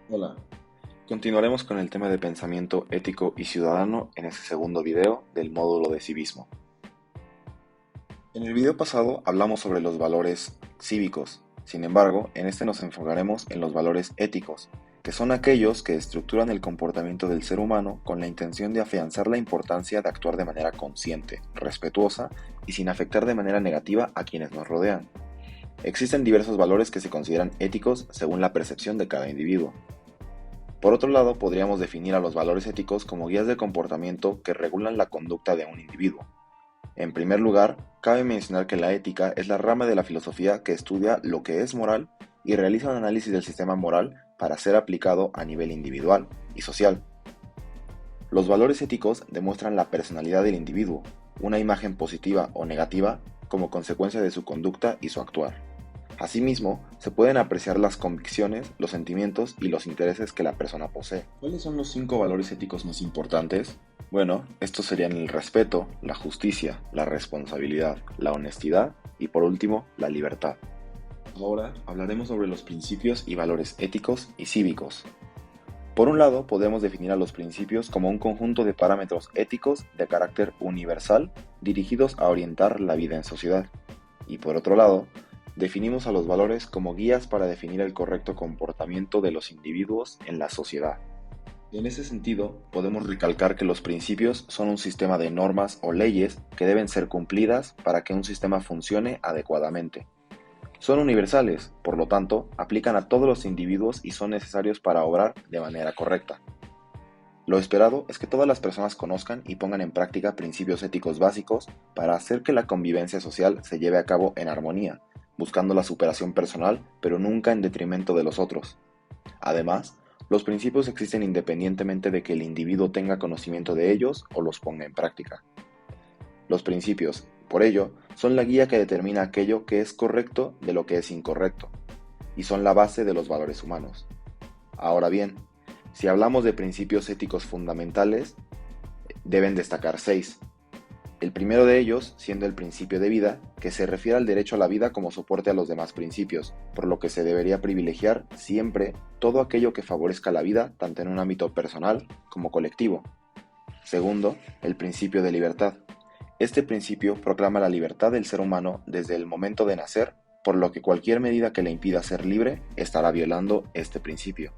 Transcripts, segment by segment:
Hola, continuaremos con el tema de pensamiento ético y ciudadano en este segundo video del módulo de civismo. En el video pasado hablamos sobre los valores cívicos, sin embargo, en este nos enfocaremos en los valores éticos, que son aquellos que estructuran el comportamiento del ser humano con la intención de afianzar la importancia de actuar de manera consciente, respetuosa y sin afectar de manera negativa a quienes nos rodean. Existen diversos valores que se consideran éticos según la percepción de cada individuo. Por otro lado, podríamos definir a los valores éticos como guías de comportamiento que regulan la conducta de un individuo. En primer lugar, cabe mencionar que la ética es la rama de la filosofía que estudia lo que es moral y realiza un análisis del sistema moral para ser aplicado a nivel individual y social. Los valores éticos demuestran la personalidad del individuo, una imagen positiva o negativa como consecuencia de su conducta y su actuar. Asimismo, se pueden apreciar las convicciones, los sentimientos y los intereses que la persona posee. ¿Cuáles son los 5 valores éticos más importantes? Bueno, estos serían el respeto, la justicia, la responsabilidad, la honestidad y por último, la libertad. Ahora hablaremos sobre los principios y valores éticos y cívicos. Por un lado, podemos definir a los principios como un conjunto de parámetros éticos de carácter universal dirigidos a orientar la vida en sociedad. Y por otro lado, definimos a los valores como guías para definir el correcto comportamiento de los individuos en la sociedad. En ese sentido, podemos recalcar que los principios son un sistema de normas o leyes que deben ser cumplidas para que un sistema funcione adecuadamente. Son universales, por lo tanto, aplican a todos los individuos y son necesarios para obrar de manera correcta. Lo esperado es que todas las personas conozcan y pongan en práctica principios éticos básicos para hacer que la convivencia social se lleve a cabo en armonía, buscando la superación personal, pero nunca en detrimento de los otros. Además, los principios existen independientemente de que el individuo tenga conocimiento de ellos o los ponga en práctica. Los principios, por ello, son la guía que determina aquello que es correcto de lo que es incorrecto, y son la base de los valores humanos. Ahora bien, si hablamos de principios éticos fundamentales, deben destacar 6. El primero de ellos siendo el principio de vida, que se refiere al derecho a la vida como soporte a los demás principios, por lo que se debería privilegiar siempre todo aquello que favorezca la vida, tanto en un ámbito personal como colectivo. Segundo, el principio de libertad. Este principio proclama la libertad del ser humano desde el momento de nacer, por lo que cualquier medida que le impida ser libre estará violando este principio.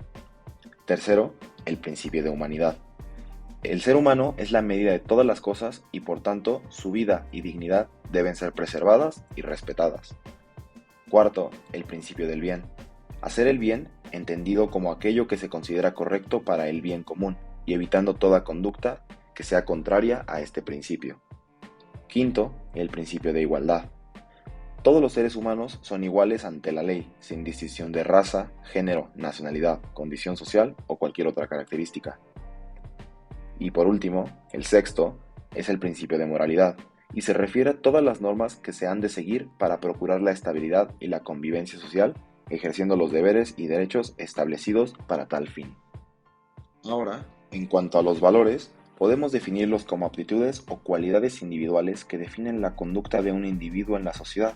Tercero, el principio de humanidad. El ser humano es la medida de todas las cosas y por tanto su vida y dignidad deben ser preservadas y respetadas. Cuarto, el principio del bien. Hacer el bien entendido como aquello que se considera correcto para el bien común y evitando toda conducta que sea contraria a este principio. Quinto, el principio de igualdad. Todos los seres humanos son iguales ante la ley, sin distinción de raza, género, nacionalidad, condición social o cualquier otra característica. Y por último, el sexto es el principio de moralidad, y se refiere a todas las normas que se han de seguir para procurar la estabilidad y la convivencia social, ejerciendo los deberes y derechos establecidos para tal fin. Ahora, en cuanto a los valores, podemos definirlos como aptitudes o cualidades individuales que definen la conducta de un individuo en la sociedad.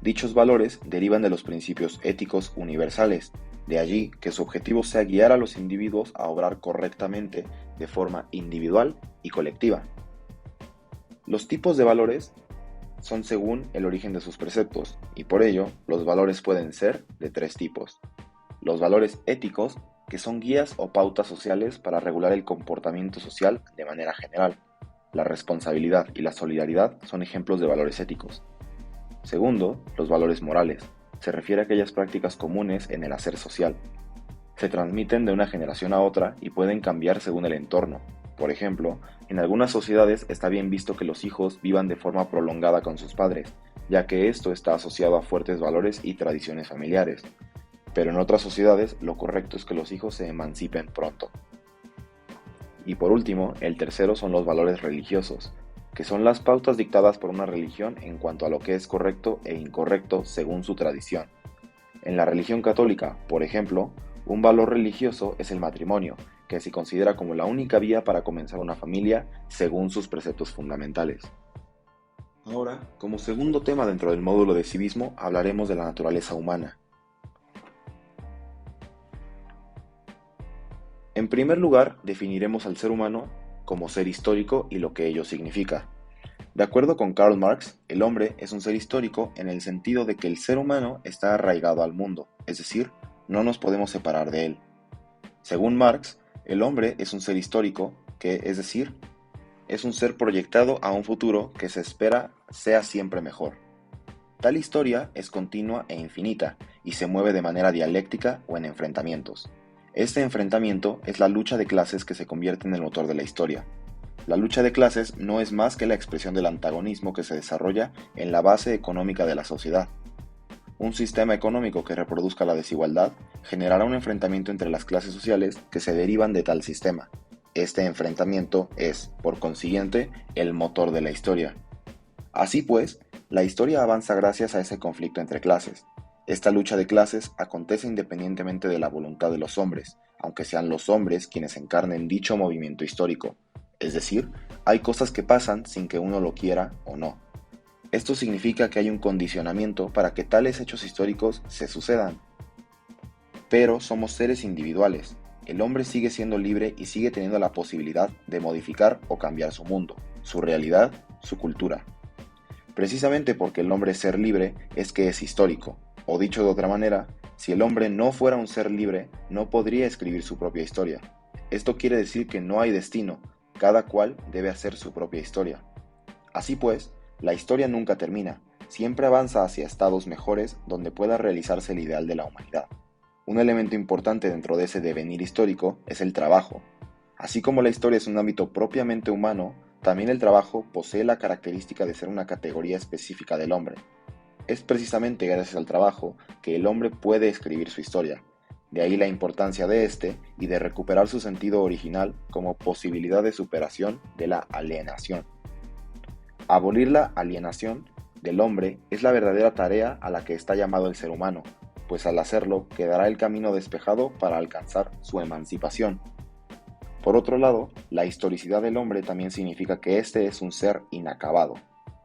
Dichos valores derivan de los principios éticos universales, de allí que su objetivo sea guiar a los individuos a obrar correctamente de forma individual y colectiva. Los tipos de valores son según el origen de sus preceptos, y por ello los valores pueden ser de 3 tipos. Los valores éticos, que son guías o pautas sociales para regular el comportamiento social de manera general. La responsabilidad y la solidaridad son ejemplos de valores éticos. Segundo, los valores morales. Se refiere a aquellas prácticas comunes en el hacer social. Se transmiten de una generación a otra y pueden cambiar según el entorno. Por ejemplo, en algunas sociedades está bien visto que los hijos vivan de forma prolongada con sus padres, ya que esto está asociado a fuertes valores y tradiciones familiares. Pero en otras sociedades lo correcto es que los hijos se emancipen pronto. Y por último, el tercero son los valores religiosos, que son las pautas dictadas por una religión en cuanto a lo que es correcto e incorrecto según su tradición. En la religión católica, por ejemplo, un valor religioso es el matrimonio, que se considera como la única vía para comenzar una familia según sus preceptos fundamentales. Ahora, como segundo tema dentro del módulo de civismo, hablaremos de la naturaleza humana. En primer lugar, definiremos al ser humano como ser histórico y lo que ello significa. De acuerdo con Karl Marx, el hombre es un ser histórico en el sentido de que el ser humano está arraigado al mundo, es decir, no nos podemos separar de él. Según Marx, el hombre es un ser histórico que, es decir, es un ser proyectado a un futuro que se espera sea siempre mejor. Tal historia es continua e infinita y se mueve de manera dialéctica o en enfrentamientos. Este enfrentamiento es la lucha de clases que se convierte en el motor de la historia. La lucha de clases no es más que la expresión del antagonismo que se desarrolla en la base económica de la sociedad. Un sistema económico que reproduzca la desigualdad generará un enfrentamiento entre las clases sociales que se derivan de tal sistema. Este enfrentamiento es, por consiguiente, el motor de la historia. Así pues, la historia avanza gracias a ese conflicto entre clases. Esta lucha de clases acontece independientemente de la voluntad de los hombres, aunque sean los hombres quienes encarnen dicho movimiento histórico. Es decir, hay cosas que pasan sin que uno lo quiera o no. Esto significa que hay un condicionamiento para que tales hechos históricos se sucedan. Pero somos seres individuales. El hombre sigue siendo libre y sigue teniendo la posibilidad de modificar o cambiar su mundo, su realidad, su cultura. Precisamente porque el hombre es ser libre es que es histórico. O dicho de otra manera, si el hombre no fuera un ser libre, no podría escribir su propia historia. Esto quiere decir que no hay destino. Cada cual debe hacer su propia historia. Así pues, la historia nunca termina, siempre avanza hacia estados mejores donde pueda realizarse el ideal de la humanidad. Un elemento importante dentro de ese devenir histórico es el trabajo. Así como la historia es un ámbito propiamente humano, también el trabajo posee la característica de ser una categoría específica del hombre. Es precisamente gracias al trabajo que el hombre puede escribir su historia. De ahí la importancia de este y de recuperar su sentido original como posibilidad de superación de la alienación. Abolir la alienación del hombre es la verdadera tarea a la que está llamado el ser humano, pues al hacerlo quedará el camino despejado para alcanzar su emancipación. Por otro lado, la historicidad del hombre también significa que éste es un ser inacabado.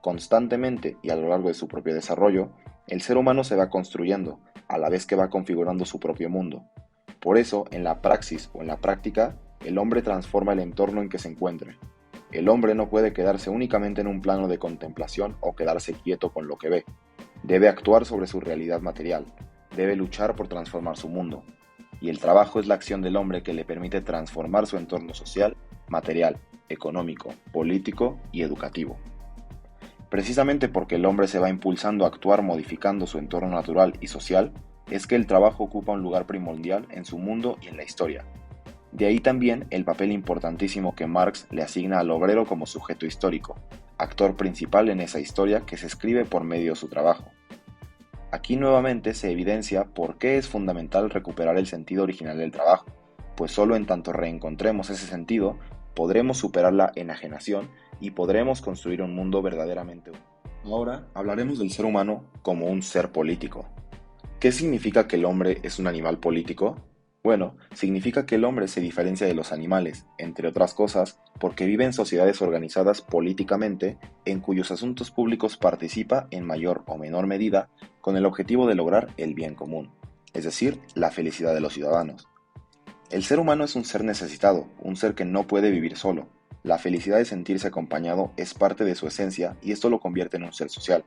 Constantemente y a lo largo de su propio desarrollo, el ser humano se va construyendo, a la vez que va configurando su propio mundo. Por eso, en la praxis o en la práctica, el hombre transforma el entorno en que se encuentre. El hombre no puede quedarse únicamente en un plano de contemplación o quedarse quieto con lo que ve. Debe actuar sobre su realidad material, debe luchar por transformar su mundo. Y el trabajo es la acción del hombre que le permite transformar su entorno social, material, económico, político y educativo. Precisamente porque el hombre se va impulsando a actuar modificando su entorno natural y social, es que el trabajo ocupa un lugar primordial en su mundo y en la historia. De ahí también el papel importantísimo que Marx le asigna al obrero como sujeto histórico, actor principal en esa historia que se escribe por medio de su trabajo. Aquí nuevamente se evidencia por qué es fundamental recuperar el sentido original del trabajo, pues solo en tanto reencontremos ese sentido, podremos superar la enajenación y podremos construir un mundo verdaderamente único. Ahora hablaremos del ser humano como un ser político. ¿Qué significa que el hombre es un animal político? Bueno, significa que el hombre se diferencia de los animales, entre otras cosas, porque vive en sociedades organizadas políticamente en cuyos asuntos públicos participa en mayor o menor medida con el objetivo de lograr el bien común, es decir, la felicidad de los ciudadanos. El ser humano es un ser necesitado, un ser que no puede vivir solo. La felicidad de sentirse acompañado es parte de su esencia y esto lo convierte en un ser social.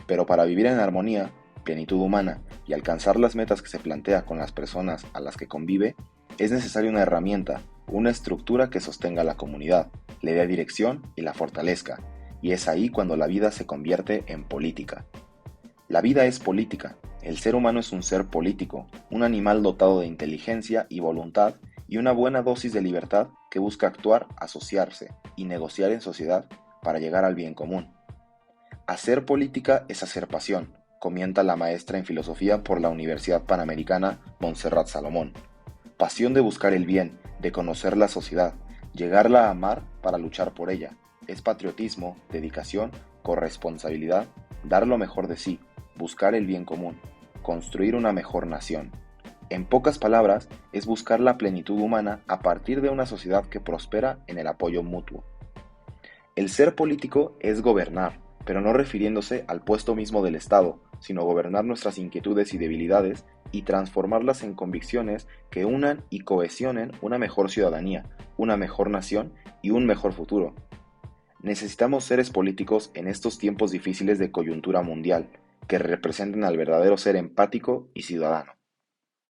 Pero para vivir en armonía, plenitud humana y alcanzar las metas que se plantea con las personas a las que convive, es necesaria una herramienta, una estructura que sostenga la comunidad, le dé dirección y la fortalezca, y es ahí cuando la vida se convierte en política. La vida es política, el ser humano es un ser político, un animal dotado de inteligencia y voluntad y una buena dosis de libertad que busca actuar, asociarse y negociar en sociedad para llegar al bien común. Hacer política es hacer pasión, comenta la maestra en filosofía por la Universidad Panamericana Montserrat Salomón. Pasión de buscar el bien, de conocer la sociedad, llegarla a amar para luchar por ella. Es patriotismo, dedicación, corresponsabilidad, dar lo mejor de sí, buscar el bien común, construir una mejor nación. En pocas palabras, es buscar la plenitud humana a partir de una sociedad que prospera en el apoyo mutuo. El ser político es gobernar, pero no refiriéndose al puesto mismo del Estado, sino gobernar nuestras inquietudes y debilidades y transformarlas en convicciones que unan y cohesionen una mejor ciudadanía, una mejor nación y un mejor futuro. Necesitamos seres políticos en estos tiempos difíciles de coyuntura mundial, que representen al verdadero ser empático y ciudadano.